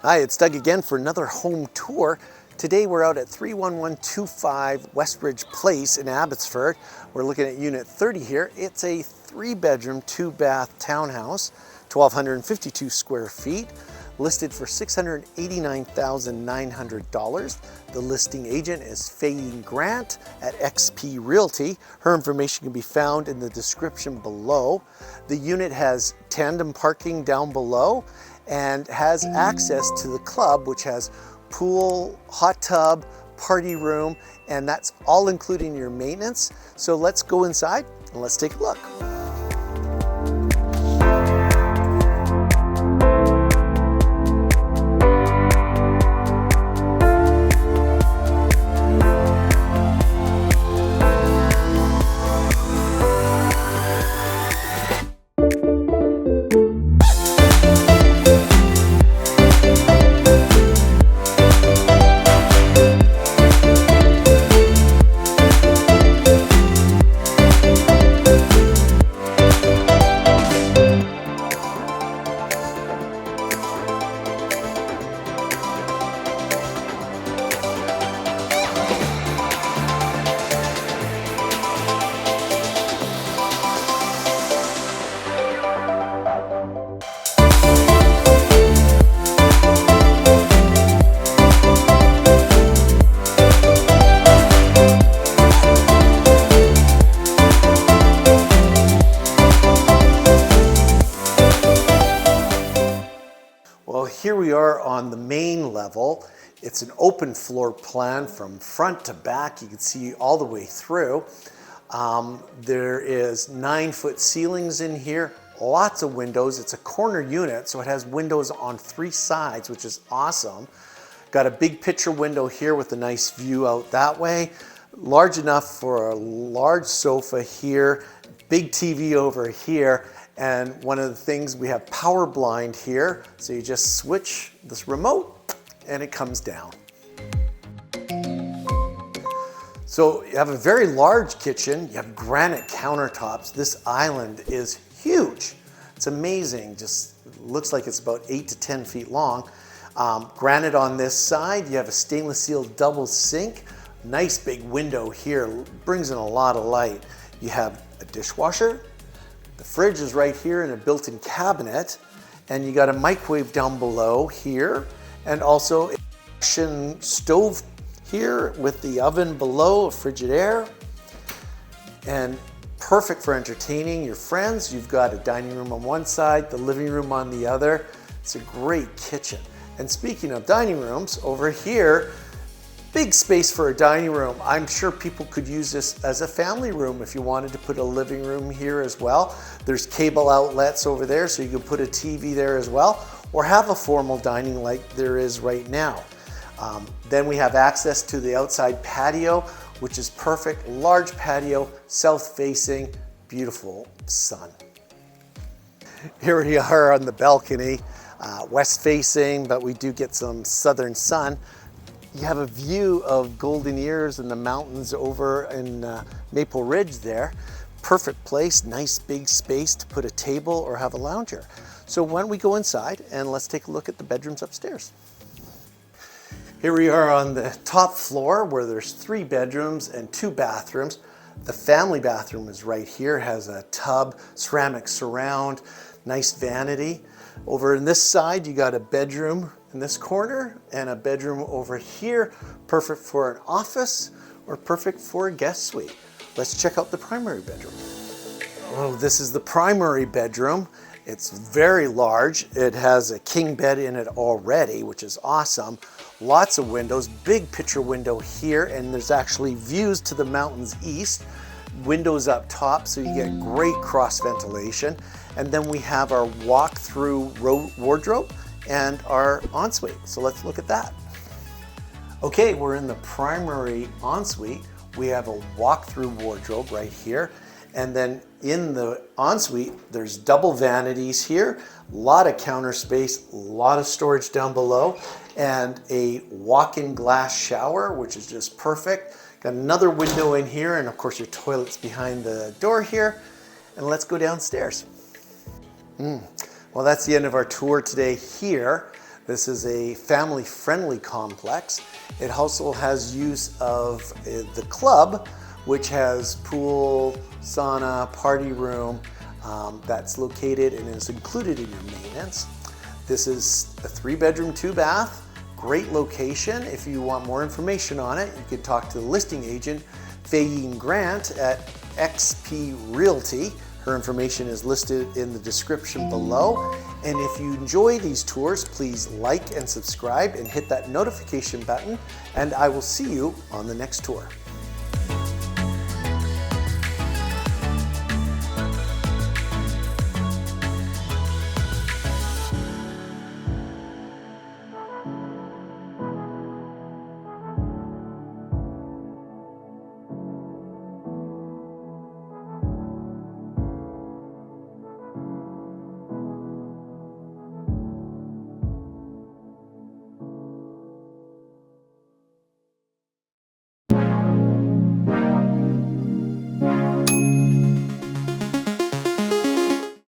Hi, it's Doug again for another home tour. Today we're out at 31125 Westridge Place in Abbotsford. We're looking at unit 30 here. It's a 3-bedroom, 2-bath townhouse, 1,252 square feet, listed for $689,900. The listing agent is Faeine at XP Realty. Her information can be found in the description below. The unit has tandem parking down below and has access to the club, which has pool, hot tub, party room, and that's all including your maintenance. So let's go inside and let's take a look. Well, here we are on the main level. It's an open floor plan from front to back. You can see all the way through. There is 9-foot ceilings in here, lots of windows. It's a corner unit, so it has windows on 3 sides, which is awesome. Got a big picture window here with a nice view out that way. Large enough for a large sofa here, big TV over here. And one of the things, we have power blind here. So you just switch this remote and it comes down. So you have a very large kitchen. You have granite countertops. This island is huge. It's amazing. Just looks like it's about 8 to 10 feet long. Granite on this side. You have a stainless steel double sink. Nice big window here. Brings in a lot of light. You have a dishwasher. The fridge is right here in a built-in cabinet, and you got a microwave down below here, and also a induction stove here with the oven below, a Frigidaire, and perfect for entertaining your friends. You've got a dining room on one side, the living room on the other. It's a great kitchen. And speaking of dining rooms, over here, big space for a dining room. I'm sure people could use this as a family room if you wanted to put a living room here as well. There's cable outlets over there, so you can put a TV there as well, or have a formal dining like there is right now. Then we have access to the outside patio, which is perfect. Large patio, south-facing, beautiful sun. Here we are on the balcony, west-facing, but we do get some southern sun. You have a view of Golden Ears and the mountains over in Maple Ridge there. Perfect place, nice big space to put a table or have a lounger. So why don't we go inside and let's take a look at the bedrooms upstairs. Here we are on the top floor where there's 3 bedrooms and 2 bathrooms. The family bathroom is right here, has a tub, ceramic surround, nice vanity. Over in this side, you got a bedroom in this corner and a bedroom over here, perfect for an office or perfect for a guest suite. Let's check out the primary bedroom. Oh, this is the primary bedroom. It's very large. It has a king bed in it already, which is awesome. Lots of windows, big picture window here, and there's actually views to the mountains east. Windows up top, so you get great cross ventilation. And then we have our walk-through wardrobe and our ensuite. So let's look at that. Okay, we're in the primary ensuite. We have a walk-through wardrobe right here. And then in the ensuite, there's double vanities here, a lot of counter space, a lot of storage down below, and a walk-in glass shower, which is just perfect. Got another window in here, and of course your toilet's behind the door here. And let's go downstairs. Well, that's the end of our tour today here. This is a family-friendly complex. It also has use of the club, which has pool, sauna, party room, that's located and is included in your maintenance. This is a 3-bedroom, 2-bath, great location. If you want more information on it, you could talk to the listing agent, Faeine at XP Realty. Her information is listed in the description below. And if you enjoy these tours, please like and subscribe and hit that notification button, and I will see you on the next tour.